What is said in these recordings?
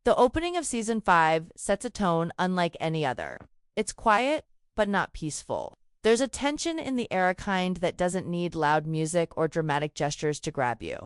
The opening of season 5 sets a tone unlike any other. It's quiet, but not peaceful. There's a tension in the air, kind that doesn't need loud music or dramatic gestures to grab you.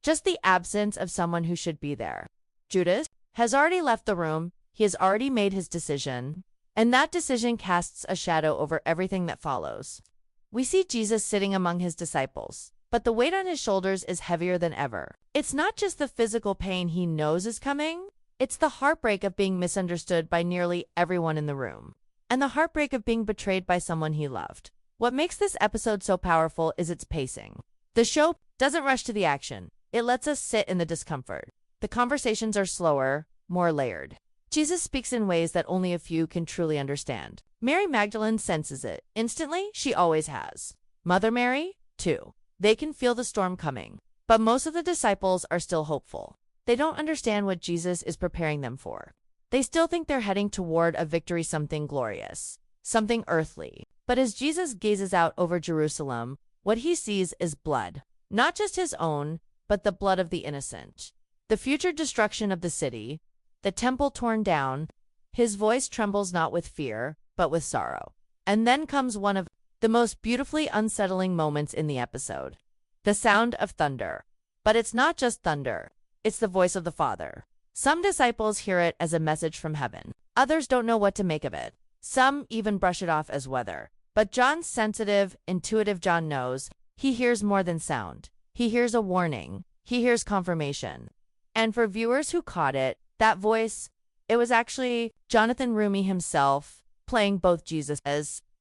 Just the absence of someone who should be there. Judas has already left the room. He has already made his decision. And that decision casts a shadow over everything that follows. We see Jesus sitting among his disciples, but the weight on his shoulders is heavier than ever. It's not just the physical pain he knows is coming. It's the heartbreak of being misunderstood by nearly everyone in the room, and the heartbreak of being betrayed by someone he loved. What makes this episode so powerful is its pacing. The show doesn't rush to the action. It lets us sit in the discomfort. The conversations are slower, more layered. Jesus speaks in ways that only a few can truly understand. Mary Magdalene senses it. Instantly, she always has. Mother Mary, too. They can feel the storm coming. But most of the disciples are still hopeful. They don't understand what Jesus is preparing them for. They still think they're heading toward a victory, something glorious, something earthly. But as Jesus gazes out over Jerusalem, what he sees is blood. Not just his own, but the blood of the innocent. The future destruction of the city, the temple torn down. His voice trembles not with fear, but with sorrow. And then comes one of the most beautifully unsettling moments in the episode. The sound of thunder. But it's not just thunder. It's the voice of the Father. Some disciples hear it as a message from heaven. Others don't know what to make of it. Some even brush it off as weather. But John's sensitive, intuitive John knows. He hears more than sound. He hears a warning. He hears confirmation. And for viewers who caught it, that voice, it was actually Jonathan Rumi himself, playing both Jesus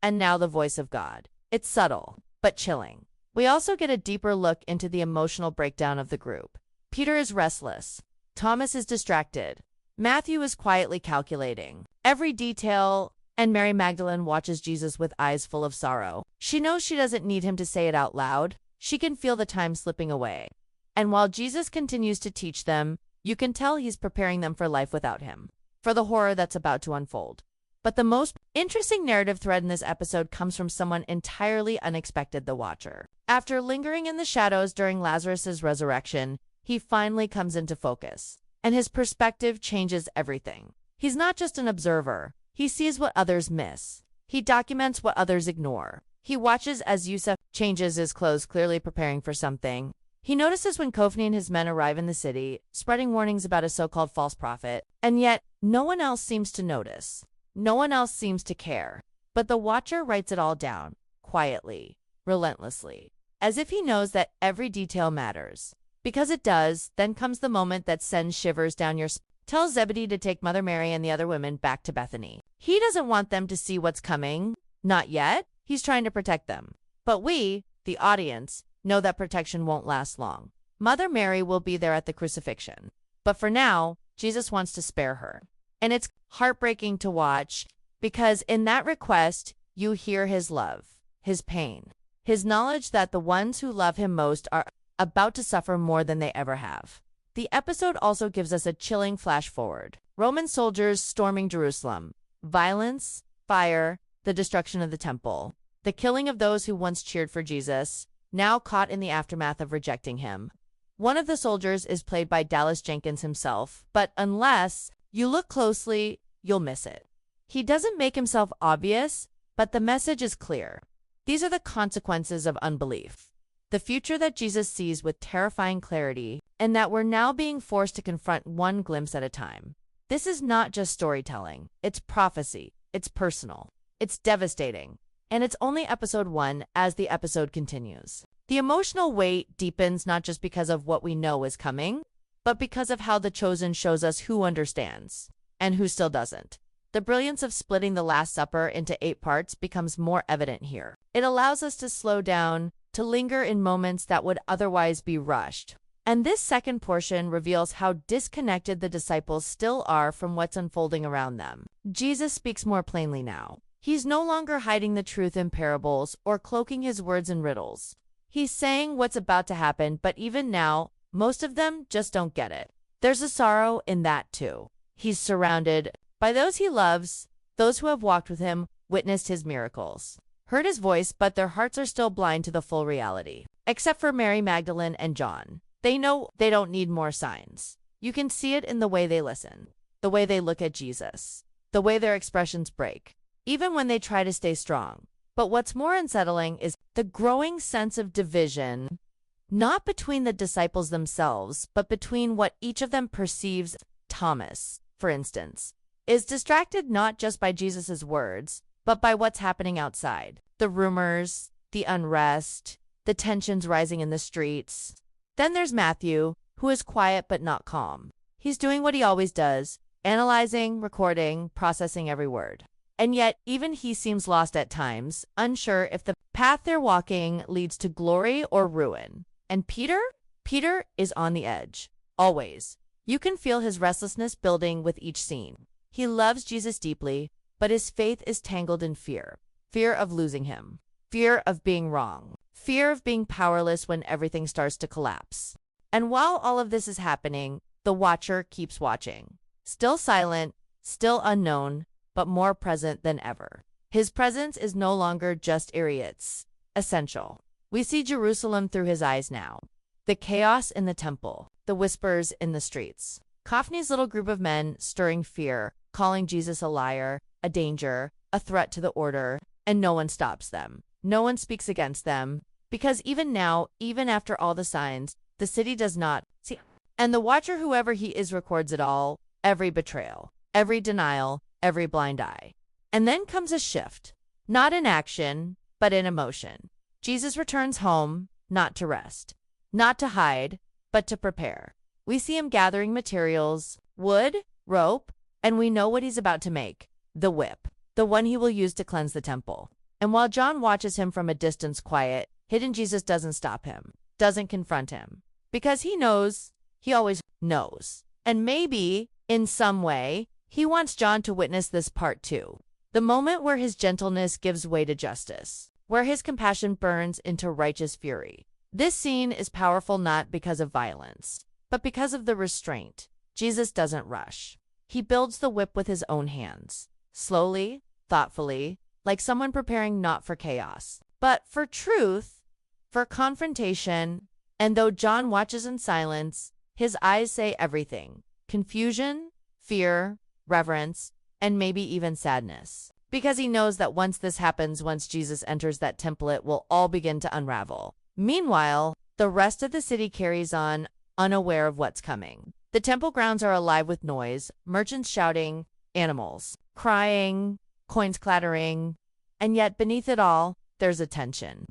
and now the voice of God. It's subtle, but chilling. We also get a deeper look into the emotional breakdown of the group. Peter is restless. Thomas is distracted. Matthew is quietly calculating every detail, and Mary Magdalene watches Jesus with eyes full of sorrow. She knows she doesn't need him to say it out loud. She can feel the time slipping away. And while Jesus continues to teach them, you can tell he's preparing them for life without him, for the horror that's about to unfold. But the most interesting narrative thread in this episode comes from someone entirely unexpected: the Watcher. After lingering in the shadows during Lazarus' resurrection, he finally comes into focus, and his perspective changes everything. He's not just an observer. He sees what others miss. He documents what others ignore. He watches as Yusuf changes his clothes, clearly preparing for something. He notices when Kophni and his men arrive in the city, spreading warnings about a so-called false prophet, and yet no one else seems to notice. No one else seems to care. But the Watcher writes it all down, quietly, relentlessly, as if he knows that every detail matters. Because it does. Then comes the moment that sends shivers down your spine. Tells Zebedee to take Mother Mary and the other women back to Bethany. He doesn't want them to see what's coming. Not yet. He's trying to protect them. But we, the audience, know that protection won't last long. Mother Mary will be there at the crucifixion. But for now, Jesus wants to spare her. And it's heartbreaking to watch, because in that request, you hear his love, his pain, his knowledge that the ones who love him most are about to suffer more than they ever have. The episode also gives us a chilling flash forward. Roman soldiers storming Jerusalem. Violence, fire, the destruction of the temple. The killing of those who once cheered for Jesus, now caught in the aftermath of rejecting him. One of the soldiers is played by Dallas Jenkins himself, but unless you look closely, you'll miss it. He doesn't make himself obvious, but the message is clear. These are the consequences of unbelief. The future that Jesus sees with terrifying clarity, and that we're now being forced to confront one glimpse at a time. This is not just storytelling. It's prophecy. It's personal. It's devastating. And it's only episode 1 as the episode continues. The emotional weight deepens not just because of what we know is coming, but because of how The Chosen shows us who understands and who still doesn't. The brilliance of splitting the Last Supper into 8 parts becomes more evident here. It allows us to slow down, to linger in moments that would otherwise be rushed. And this second portion reveals how disconnected the disciples still are from what's unfolding around them. Jesus speaks more plainly now. He's no longer hiding the truth in parables or cloaking his words in riddles. He's saying what's about to happen, but even now, most of them just don't get it. There's a sorrow in that too. He's surrounded by those he loves, those who have walked with him, witnessed his miracles, heard his voice, but their hearts are still blind to the full reality. Except for Mary Magdalene and John. They know they don't need more signs. You can see it in the way they listen. the way they look at Jesus, the way their expressions break, even when they try to stay strong. But what's more unsettling is the growing sense of division, not between the disciples themselves, but between what each of them perceives. Thomas, for instance, is distracted not just by Jesus' words, but by what's happening outside. The rumors, the unrest, the tensions rising in the streets. Then there's Matthew, who is quiet but not calm. He's doing what he always does, analyzing, recording, processing every word. And yet, even he seems lost at times, unsure if the path they're walking leads to glory or ruin. And Peter? Peter is on the edge. Always. You can feel his restlessness building with each scene. He loves Jesus deeply, but his faith is tangled in fear. Fear of losing him. Fear of being wrong. Fear of being powerless when everything starts to collapse. And while all of this is happening, the watcher keeps watching. Still silent, still unknown, but more present than ever. His presence is no longer just eerie, it's essential. We see Jerusalem through his eyes now. The chaos in the temple, the whispers in the streets. Kaphne's little group of men stirring fear, calling Jesus a liar, a danger, a threat to the order, and no one stops them. No one speaks against them, because even now, even after all the signs, the city does not see. And the watcher, whoever he is, records it all, every betrayal, every denial, every blind eye. And then comes a shift, not in action, but in emotion. Jesus returns home, not to rest, not to hide, but to prepare. We see him gathering materials, wood, rope, and we know what he's about to make, the whip, the one he will use to cleanse the temple. And while John watches him from a distance quiet, hidden Jesus doesn't stop him, doesn't confront him, because he knows, he always knows. And maybe, in some way, he wants John to witness this part too. The moment where his gentleness gives way to justice, where his compassion burns into righteous fury. This scene is powerful not because of violence, but because of the restraint. Jesus doesn't rush. He builds the whip with his own hands, slowly, thoughtfully, like someone preparing not for chaos, but for truth, for confrontation. And though John watches in silence, his eyes say everything: confusion, fear, reverence, and maybe even sadness. Because he knows that once this happens, once Jesus enters that temple, it will all begin to unravel. Meanwhile, the rest of the city carries on, unaware of what's coming. The temple grounds are alive with noise, merchants shouting, animals crying, coins clattering, and yet beneath it all, there's a tension,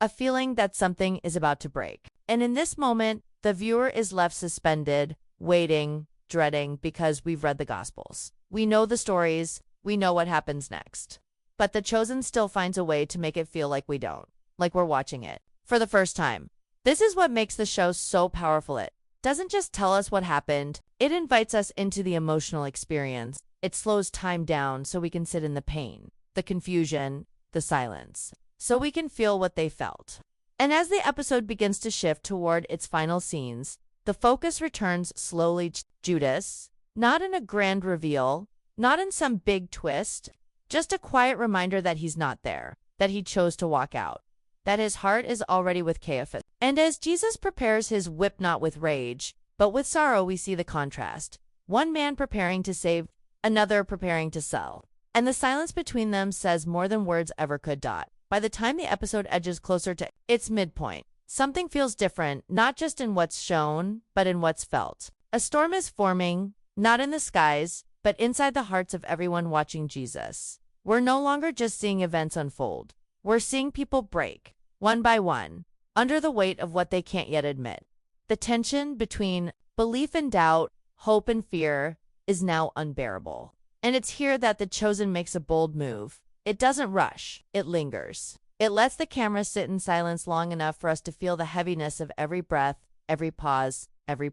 a feeling that something is about to break. And in this moment, the viewer is left suspended, waiting, dreading, because we've read the Gospels. We know the stories, we know what happens next. But The Chosen still finds a way to make it feel like we don't, like we're watching it for the first time. This is what makes the show so powerful. It doesn't just tell us what happened, it invites us into the emotional experience. It slows time down so we can sit in the pain, the confusion, the silence, so we can feel what they felt. And as the episode begins to shift toward its final scenes, the focus returns slowly to Judas, not in a grand reveal, not in some big twist, just a quiet reminder that he's not there, that he chose to walk out, that his heart is already with Caiaphas. And as Jesus prepares his whip not with rage, but with sorrow, we see the contrast. One man preparing to save, another preparing to sell. And the silence between them says more than words ever could. By the time the episode edges closer to its midpoint, something feels different, not just in what's shown, but in what's felt. A storm is forming, not in the skies, but inside the hearts of everyone watching Jesus. We're no longer just seeing events unfold. We're seeing people break, one by one, under the weight of what they can't yet admit. The tension between belief and doubt, hope and fear, is now unbearable. And it's here that The Chosen makes a bold move. It doesn't rush, it lingers. It lets the camera sit in silence long enough for us to feel the heaviness of every breath, every pause, every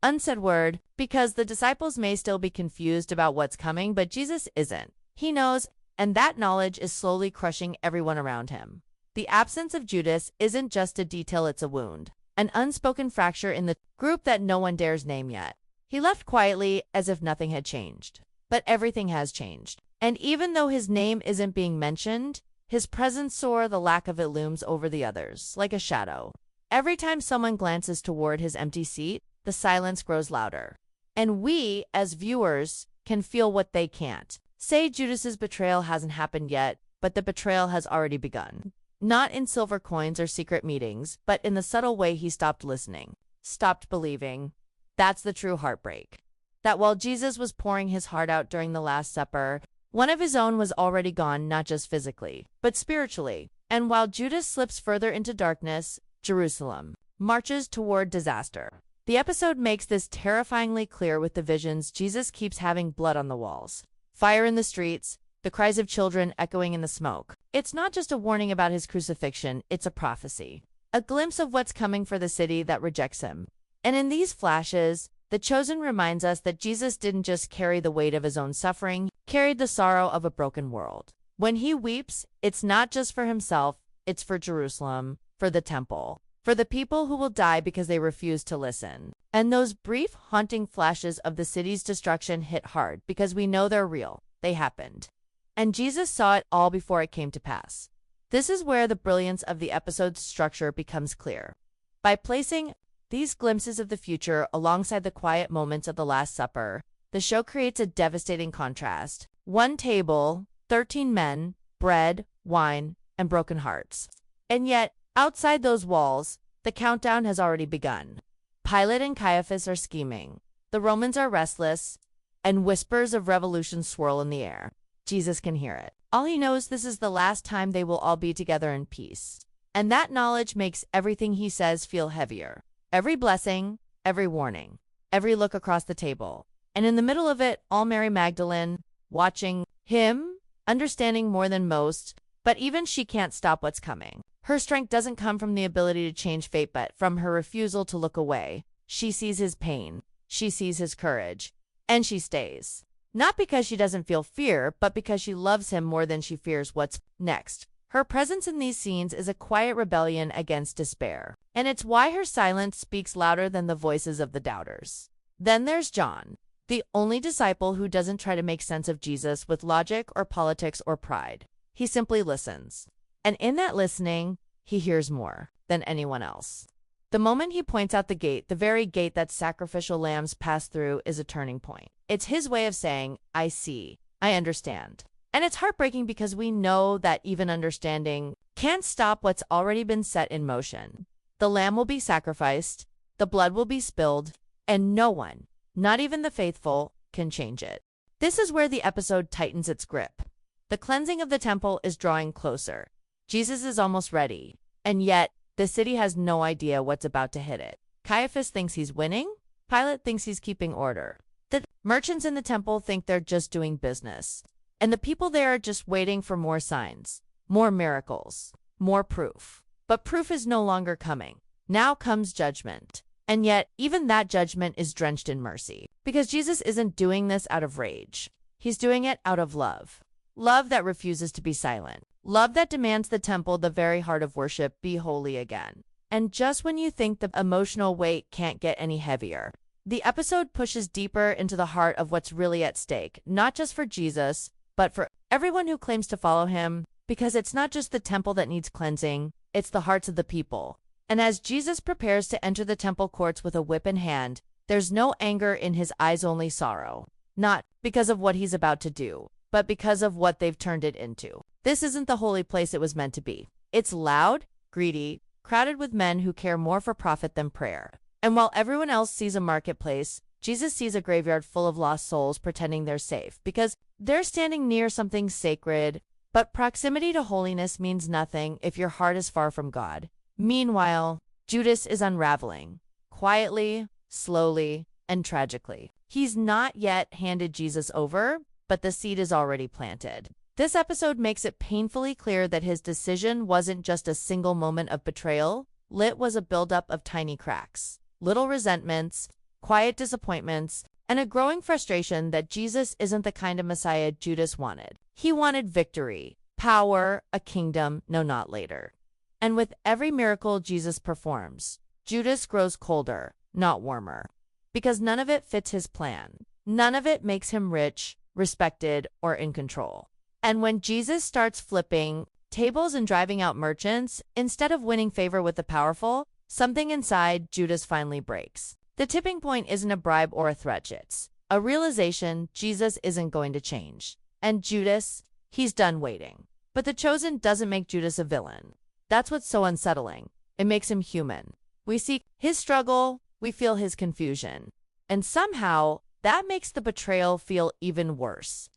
unsaid word, because the disciples may still be confused about what's coming, but Jesus isn't. He knows, and that knowledge is slowly crushing everyone around him. The absence of Judas isn't just a detail, it's a wound, an unspoken fracture in the group that no one dares name yet. He left quietly as if nothing had changed. But everything has changed. And even though his name isn't being mentioned, his presence or the lack of it looms over the others, like a shadow. Every time someone glances toward his empty seat, the silence grows louder. And we, as viewers, can feel what they can't. Say Judas's betrayal hasn't happened yet, but the betrayal has already begun. Not in silver coins or secret meetings, but in the subtle way he stopped listening, stopped believing. That's the true heartbreak. That while Jesus was pouring his heart out during the Last Supper, one of his own was already gone, not just physically, but spiritually. And while Judas slips further into darkness, Jerusalem marches toward disaster. The episode makes this terrifyingly clear with the visions Jesus keeps having: blood on the walls, fire in the streets, the cries of children echoing in the smoke. It's not just a warning about his crucifixion, it's a prophecy, a glimpse of what's coming for the city that rejects him. And in these flashes, the Chosen reminds us that Jesus didn't just carry the weight of his own suffering, he carried the sorrow of a broken world. When he weeps, it's not just for himself, it's for Jerusalem, for the temple, for the people who will die because they refuse to listen. And those brief, haunting flashes of the city's destruction hit hard because we know they're real. They happened. And Jesus saw it all before it came to pass. This is where the brilliance of the episode's structure becomes clear. By placing these glimpses of the future alongside the quiet moments of the Last Supper, the show creates a devastating contrast. One table, 13 men, bread, wine, and broken hearts. And yet, outside those walls, the countdown has already begun. Pilate and Caiaphas are scheming. The Romans are restless, and whispers of revolution swirl in the air. Jesus can hear it. All he knows, this is the last time they will all be together in peace. And that knowledge makes everything he says feel heavier. Every blessing, every warning, every look across the table. And in the middle of it, all Mary Magdalene, watching him, understanding more than most, but even she can't stop what's coming. Her strength doesn't come from the ability to change fate, but from her refusal to look away. She sees his pain, she sees his courage, and she stays. Not because she doesn't feel fear, but because she loves him more than she fears what's next. Her presence in these scenes is a quiet rebellion against despair, and it's why her silence speaks louder than the voices of the doubters. Then there's John, the only disciple who doesn't try to make sense of Jesus with logic or politics or pride. He simply listens. And in that listening, he hears more than anyone else. The moment he points out the gate, the very gate that sacrificial lambs pass through, is a turning point. It's his way of saying, I see, I understand. And it's heartbreaking because we know that even understanding can't stop what's already been set in motion. The lamb will be sacrificed, the blood will be spilled, and no one, not even the faithful, can change it. This is where the episode tightens its grip. The cleansing of the temple is drawing closer. Jesus is almost ready, and yet the city has no idea what's about to hit it. Caiaphas thinks he's winning. Pilate thinks he's keeping order. The merchants in the temple think they're just doing business. And the people there are just waiting for more signs, more miracles, more proof. But proof is no longer coming. Now comes judgment. And yet, even that judgment is drenched in mercy. Because Jesus isn't doing this out of rage. He's doing it out of love. Love that refuses to be silent. Love that demands the temple, the very heart of worship, be holy again. And just when you think the emotional weight can't get any heavier, the episode pushes deeper into the heart of what's really at stake, not just for Jesus, but for everyone who claims to follow him, because it's not just the temple that needs cleansing, it's the hearts of the people. And as Jesus prepares to enter the temple courts with a whip in hand, there's no anger in his eyes, only sorrow. Not because of what he's about to do, but because of what they've turned it into. This isn't the holy place it was meant to be. It's loud, greedy, crowded with men who care more for profit than prayer. And while everyone else sees a marketplace, Jesus sees a graveyard full of lost souls pretending they're safe, because they're standing near something sacred. But proximity to holiness means nothing if your heart is far from God. Meanwhile, Judas is unraveling, quietly, slowly, and tragically. He's not yet handed Jesus over, but the seed is already planted. This episode makes it painfully clear that his decision wasn't just a single moment of betrayal. It was a buildup of tiny cracks, little resentments, quiet disappointments, and a growing frustration that Jesus isn't the kind of Messiah Judas wanted. He wanted victory, power, a kingdom, no, not later. And with every miracle Jesus performs, Judas grows colder, not warmer, because none of it fits his plan. None of it makes him rich, respected, or in control. And when Jesus starts flipping tables and driving out merchants, instead of winning favor with the powerful, something inside Judas finally breaks. The tipping point isn't a bribe or a threat, it's a realization Jesus isn't going to change. And Judas, he's done waiting. But the chosen doesn't make Judas a villain. That's what's so unsettling. It makes him human. We see his struggle, we feel his confusion. And somehow, that makes the betrayal feel even worse.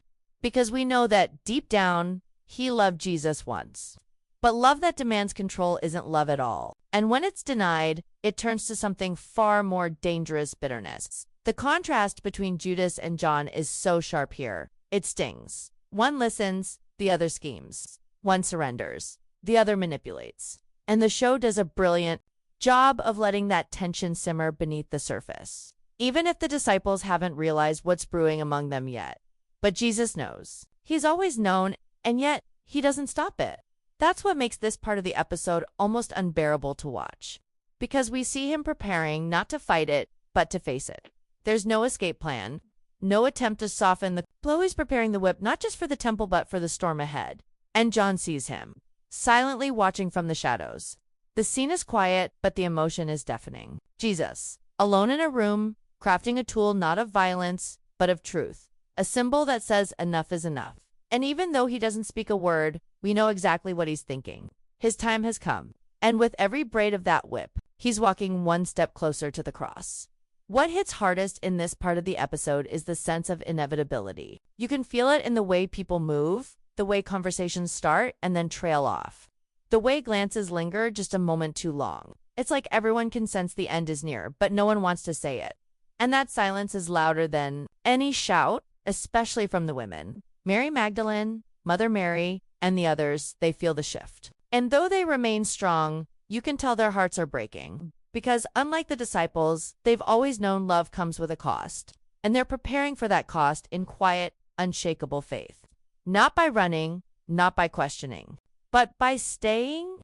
Because we know that deep down, he loved Jesus once. But love that demands control isn't love at all. And when it's denied, it turns to something far more dangerous: bitterness. The contrast between Judas and John is so sharp here. It stings. One listens, the other schemes. One surrenders, the other manipulates. And the show does a brilliant job of letting that tension simmer beneath the surface, even if the disciples haven't realized what's brewing among them yet. But Jesus knows. He's always known, and yet he doesn't stop it. That's what makes this part of the episode almost unbearable to watch, because we see him preparing not to fight it, but to face it. There's no escape plan, no attempt to soften the blow. He's preparing the whip not just for the temple, but for the storm ahead. And John sees him, silently watching from the shadows. The scene is quiet, but the emotion is deafening. Jesus, alone in a room, crafting a tool not of violence, but of truth. A symbol that says enough is enough. And even though he doesn't speak a word, we know exactly what he's thinking. His time has come. And with every braid of that whip, he's walking one step closer to the cross. What hits hardest in this part of the episode is the sense of inevitability. You can feel it in the way people move, the way conversations start and then trail off, the way glances linger just a moment too long. It's like everyone can sense the end is near, but no one wants to say it. And that silence is louder than any shout, especially from the women. Mary Magdalene, Mother Mary, and the others, they feel the shift. And though they remain strong, you can tell their hearts are breaking. Because unlike the disciples, they've always known love comes with a cost. And they're preparing for that cost in quiet, unshakable faith. Not by running, not by questioning, but by staying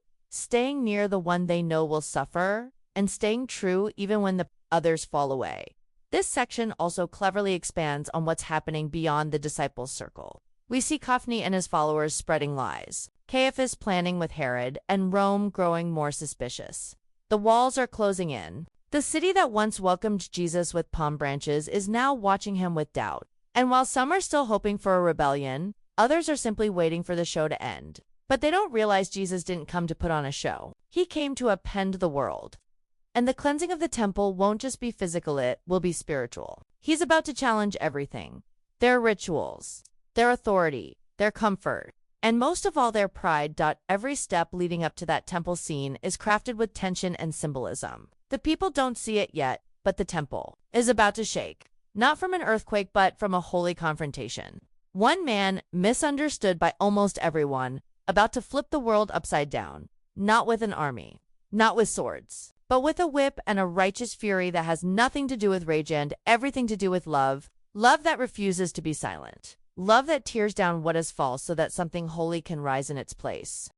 near the one they know will suffer, and staying true even when the others fall away. This section also cleverly expands on what's happening beyond the disciples' circle. We see Cophny and his followers spreading lies, Caiaphas planning with Herod, and Rome growing more suspicious. The walls are closing in. The city that once welcomed Jesus with palm branches is now watching him with doubt. And while some are still hoping for a rebellion, others are simply waiting for the show to end. But they don't realize Jesus didn't come to put on a show. He came to upend the world. And the cleansing of the temple won't just be physical, it will be spiritual. He's about to challenge everything. Their rituals, their authority, their comfort, and most of all their pride. Every step leading up to that temple scene is crafted with tension and symbolism. The people don't see it yet, but the temple is about to shake. Not from an earthquake, but from a holy confrontation. One man, misunderstood by almost everyone, about to flip the world upside down. Not with an army, not with swords, but with a whip and a righteous fury that has nothing to do with rage and everything to do with love. Love that refuses to be silent. Love that tears down what is false so that something holy can rise in its place.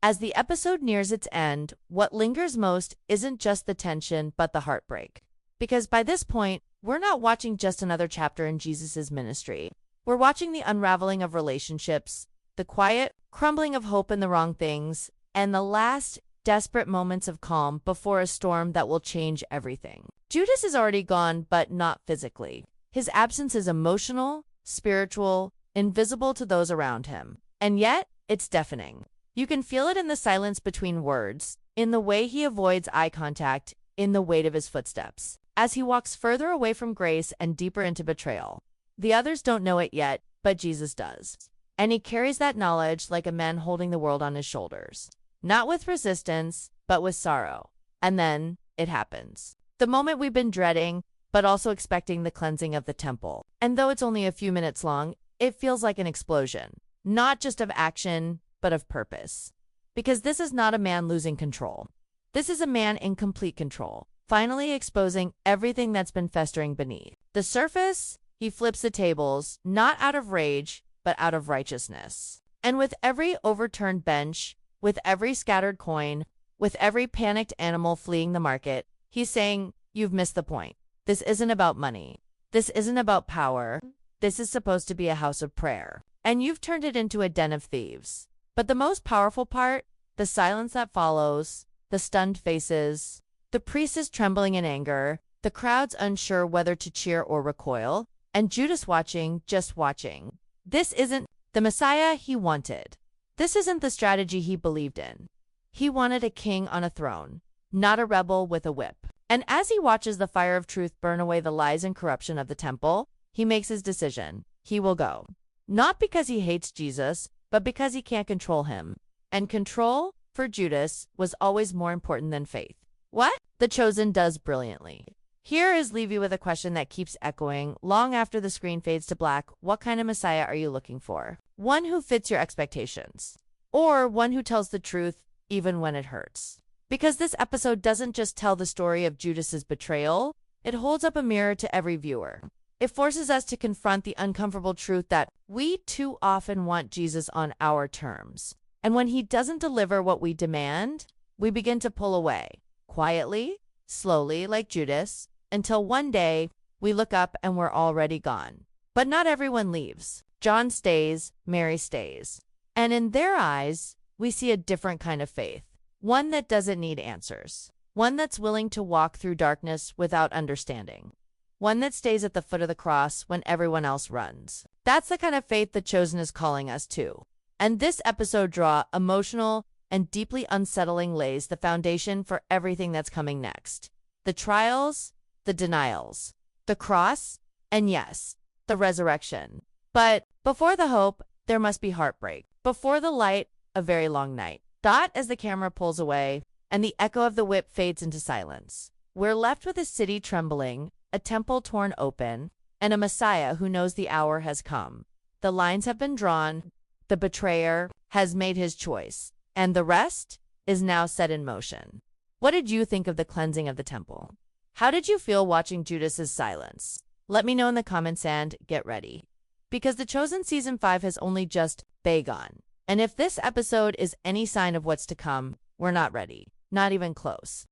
As the episode nears its end, what lingers most isn't just the tension, but the heartbreak. Because by this point, we're not watching just another chapter in Jesus' ministry. We're watching the unraveling of relationships, the quiet crumbling of hope in the wrong things, and the last desperate moments of calm before a storm that will change everything. Judas is already gone, but not physically. His absence is emotional, spiritual, invisible to those around him. And yet, it's deafening. You can feel it in the silence between words, in the way he avoids eye contact, in the weight of his footsteps, as he walks further away from grace and deeper into betrayal. The others don't know it yet, but Jesus does. And he carries that knowledge like a man holding the world on his shoulders. Not with resistance, but with sorrow. And then, it happens. The moment we've been dreading, but also expecting, the cleansing of the temple. And though it's only a few minutes long, it feels like an explosion. Not just of action, but of purpose. Because this is not a man losing control. This is a man in complete control, finally exposing everything that's been festering beneath the surface. He flips the tables, not out of rage, but out of righteousness. And with every overturned bench, with every scattered coin, with every panicked animal fleeing the market, he's saying, you've missed the point. This isn't about money. This isn't about power. This is supposed to be a house of prayer. And you've turned it into a den of thieves. But the most powerful part, the silence that follows, the stunned faces, the priest is trembling in anger, the crowds unsure whether to cheer or recoil, and Judas watching, just watching. This isn't the Messiah he wanted. This isn't the strategy he believed in. He wanted a king on a throne, not a rebel with a whip. And as he watches the fire of truth burn away the lies and corruption of the temple, he makes his decision. He will go. Not because he hates Jesus, but because he can't control him. And control, for Judas, was always more important than faith. What the chosen does brilliantly. Here is leave you with a question that keeps echoing long after the screen fades to black. What kind of Messiah are you looking for? One who fits your expectations, or one who tells the truth even when it hurts? Because this episode doesn't just tell the story of Judas's betrayal, it holds up a mirror to every viewer. It forces us to confront the uncomfortable truth that we too often want Jesus on our terms. And when he doesn't deliver what we demand, we begin to pull away, quietly, slowly, like Judas, until one day we look up and we're already gone. But not everyone leaves. John stays, Mary stays. And in their eyes, we see a different kind of faith. One that doesn't need answers. One that's willing to walk through darkness without understanding. One that stays at the foot of the cross when everyone else runs. That's the kind of faith the chosen is calling us to. And this episode draw emotional and deeply unsettling lays the foundation for everything that's coming next. The trials, the denials, the cross, and yes, the resurrection. But before the hope, there must be heartbreak. Before the light, a very long night. Dot as the camera pulls away, and the echo of the whip fades into silence. We're left with a city trembling, a temple torn open, and a Messiah who knows the hour has come. The lines have been drawn, the betrayer has made his choice, and the rest is now set in motion. What did you think of the cleansing of the temple? How did you feel watching Judas's silence? Let me know in the comments and get ready. Because The Chosen Season 5 has only just begun. And if this episode is any sign of what's to come, we're not ready. Not even close.